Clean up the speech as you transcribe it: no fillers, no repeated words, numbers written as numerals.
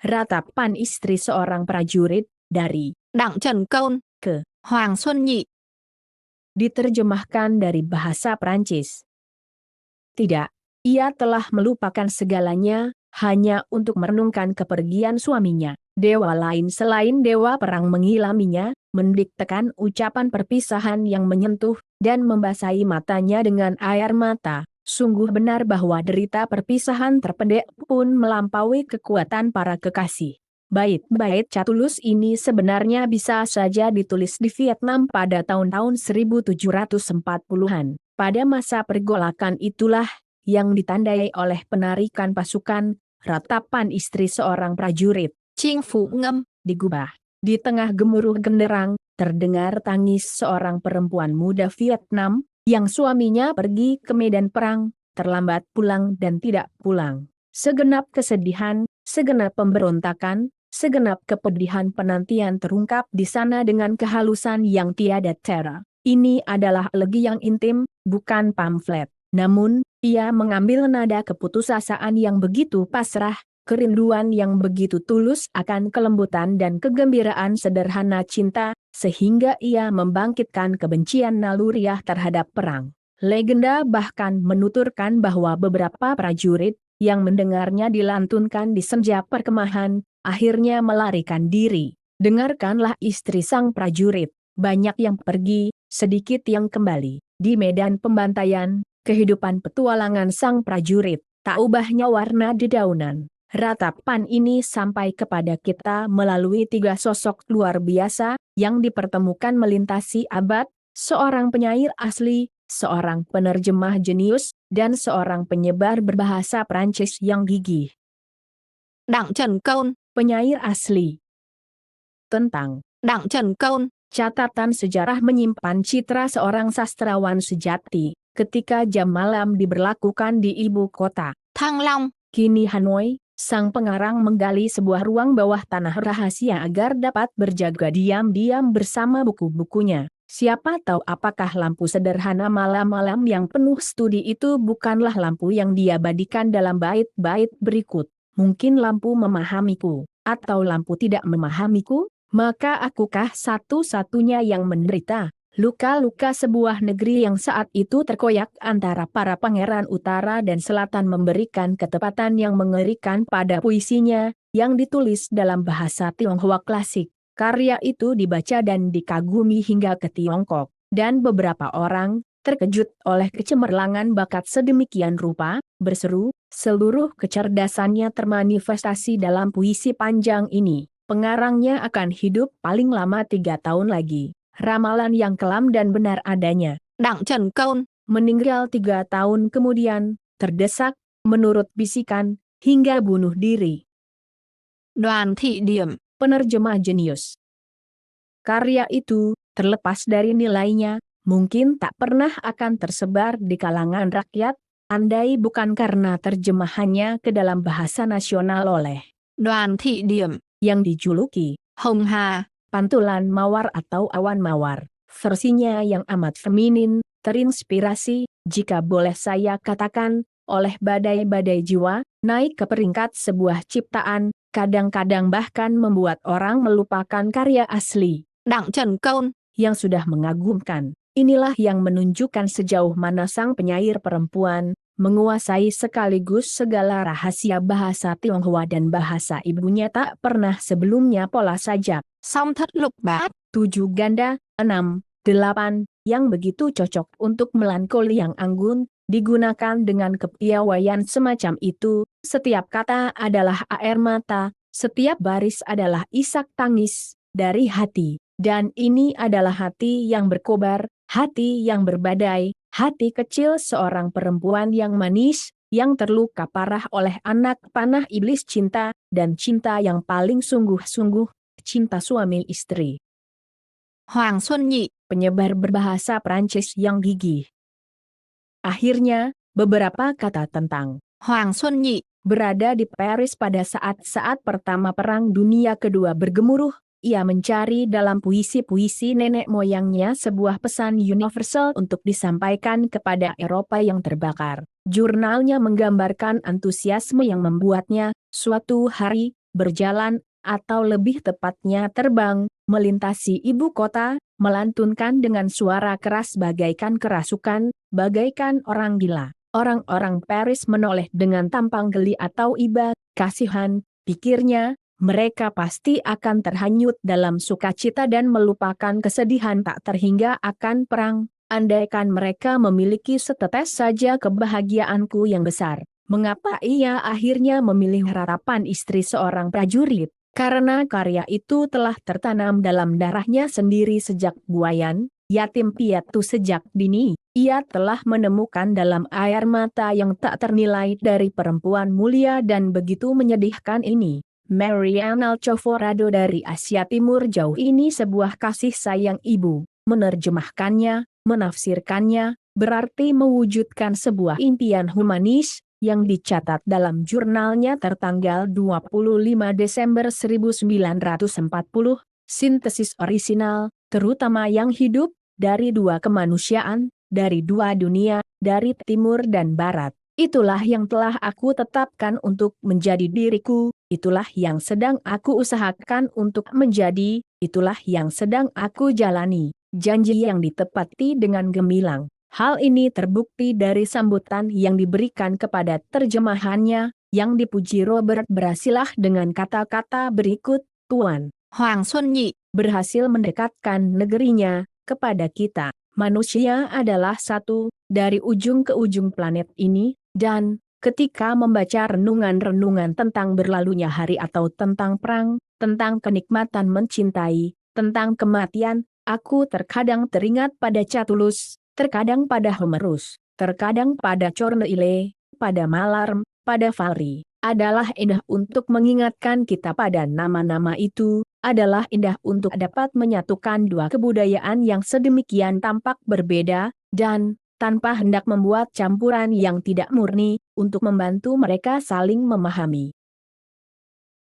Ratapan istri seorang prajurit, dari Đặng Trần Côn, ke, Hoàng Xuân Nhị. diterjemahkan dari bahasa Prancis. Tidak, ia telah melupakan segalanya, hanya untuk merenungkan kepergian suaminya. Dewa lain selain dewa perang mengilaminya, mendiktekan ucapan perpisahan yang menyentuh, dan membasahi matanya dengan air mata. Sungguh benar bahwa derita perpisahan terpendek pun melampaui kekuatan para kekasih. Bait-bait Catullus ini sebenarnya bisa saja ditulis di Vietnam pada tahun-tahun 1740-an. Pada masa pergolakan itulah, yang ditandai oleh penarikan pasukan, ratapan istri seorang prajurit, Chinh Phú Ngâm. digubah. Di tengah gemuruh genderang, terdengar tangis seorang perempuan muda Vietnam, yang suaminya pergi ke medan perang, terlambat pulang dan tidak pulang. Segenap kesedihan, segenap pemberontakan, segenap kepedihan penantian terungkap di sana dengan kehalusan yang tiada tera. Ini adalah elegi yang intim, bukan pamflet. Namun, ia mengambil nada keputusasaan yang begitu pasrah, kerinduan yang begitu tulus akan kelembutan dan kegembiraan sederhana cinta, sehingga ia membangkitkan kebencian naluriah terhadap perang. Legenda bahkan menuturkan bahwa beberapa prajurit, yang mendengarnya dilantunkan di senja perkemahan, akhirnya melarikan diri. Dengarkanlah istri sang prajurit, banyak yang pergi, sedikit yang kembali. Di medan pembantaian, kehidupan petualangan sang prajurit, tak ubahnya warna dedaunan. Ratapan ini sampai kepada kita melalui tiga sosok luar biasa, yang dipertemukan melintasi abad, seorang penyair asli, seorang penerjemah jenius, dan seorang penyebar berbahasa Prancis yang gigih. Đặng Trần Côn. Penyair asli. Tentang Đặng Trần Côn. catatan sejarah menyimpan citra seorang sastrawan sejati, ketika jam malam diberlakukan di ibu kota. Thăng Long. Kini Hanoi, sang pengarang menggali sebuah ruang bawah tanah rahasia agar dapat berjaga diam-diam bersama buku-bukunya. Siapa tahu apakah lampu sederhana malam-malam yang penuh studi itu bukanlah lampu yang diabadikan dalam bait-bait berikut. Mungkin lampu memahamiku, atau lampu tidak memahamiku, maka akukah satu-satunya yang menderita luka-luka sebuah negeri yang saat itu terkoyak antara para pangeran utara dan selatan, memberikan ketepatan yang mengerikan pada puisinya, yang ditulis dalam bahasa Tionghoa klasik. Karya itu dibaca dan dikagumi hingga ke Tiongkok, dan beberapa orang, terkejut oleh kecemerlangan bakat sedemikian rupa, berseru, seluruh kecerdasannya termanifestasi dalam puisi panjang ini. Pengarangnya akan hidup paling lama 3 tahun lagi. Ramalan yang kelam dan benar adanya. Đặng Trần Côn. Meninggal 3 tahun kemudian, terdesak, menurut bisikan, hingga bunuh diri. Đoàn Thị Điểm. Penerjemah jenius. Karya itu, terlepas dari nilainya, mungkin tak pernah akan tersebar di kalangan rakyat, andai bukan karena terjemahannya ke dalam bahasa nasional oleh Đoàn Thị Điểm, yang dijuluki Hồng Hà, pantulan mawar atau awan mawar. Versinya yang amat feminin, terinspirasi, jika boleh saya katakan, oleh badai-badai jiwa, naik ke peringkat sebuah ciptaan, kadang-kadang bahkan membuat orang melupakan karya asli Đặng Trần Côn, yang sudah mengagumkan. Inilah yang menunjukkan sejauh mana sang penyair perempuan menguasai sekaligus segala rahasia bahasa Tionghoa dan bahasa ibunya tak pernah sebelumnya pola sajak. Song Thất Lục Bát, 7 ganda, 6, 8, yang begitu cocok untuk melankoli yang anggun, digunakan dengan kepiawaian semacam itu. Setiap kata adalah air mata, setiap baris adalah isak tangis dari hati, dan ini adalah hati yang berkobar, hati yang berbadai, hati kecil seorang perempuan yang manis, yang terluka parah oleh anak panah iblis cinta, dan cinta yang paling sungguh-sungguh, cinta suami istri. Hoàng Xuân Nhị, Penyebar berbahasa Prancis yang gigih. Akhirnya, beberapa kata tentang Hoàng Xuân Nhị, berada di Paris pada saat-saat pertama Perang Dunia Kedua bergemuruh. Ia mencari dalam puisi-puisi nenek moyangnya sebuah pesan universal untuk disampaikan kepada Eropa yang terbakar. Jurnalnya menggambarkan antusiasme yang membuatnya, suatu hari, berjalan, atau lebih tepatnya terbang, melintasi ibu kota, melantunkan dengan suara keras bagaikan kerasukan, bagaikan orang gila. Orang-orang Paris menoleh dengan tampang geli atau iba, kasihan, pikirnya, mereka pasti akan terhanyut dalam sukacita dan melupakan kesedihan tak terhingga akan perang, andaikan mereka memiliki setetes saja kebahagiaanku yang besar. Mengapa ia akhirnya memilih harapan istri seorang prajurit? Karena karya itu telah tertanam dalam darahnya sendiri sejak buayan, yatim piatu sejak dini. Ia telah menemukan dalam air mata yang tak ternilai dari perempuan mulia dan begitu menyedihkan ini. Mariana Alcoforado dari Asia Timur jauh ini sebuah kasih sayang ibu. Menerjemahkannya, menafsirkannya, berarti mewujudkan sebuah impian humanis, yang dicatat dalam jurnalnya tertanggal 25 Desember 1940, sintesis orisinal, terutama yang hidup, dari dua kemanusiaan, dari dua dunia, dari timur dan barat. Itulah yang telah aku tetapkan untuk menjadi diriku, itulah yang sedang aku usahakan untuk menjadi, itulah yang sedang aku jalani. Janji yang ditepati dengan gemilang. Hal ini terbukti dari sambutan yang diberikan kepada terjemahannya, yang dipuji Robert berhasilah dengan kata-kata berikut, Tuan Hoàng Xuân Nhị, berhasil mendekatkan negerinya kepada kita. Manusia adalah satu, dari ujung ke ujung planet ini, dan ketika membaca renungan-renungan tentang berlalunya hari atau tentang perang, tentang kenikmatan mencintai, tentang kematian, aku terkadang teringat pada Catullus, terkadang pada Homerus, terkadang pada Corneille, pada Mallarmé, pada Valry. Adalah indah untuk mengingatkan kita pada nama-nama itu, adalah indah untuk dapat menyatukan dua kebudayaan yang sedemikian tampak berbeda, dan tanpa hendak membuat campuran yang tidak murni, untuk membantu mereka saling memahami.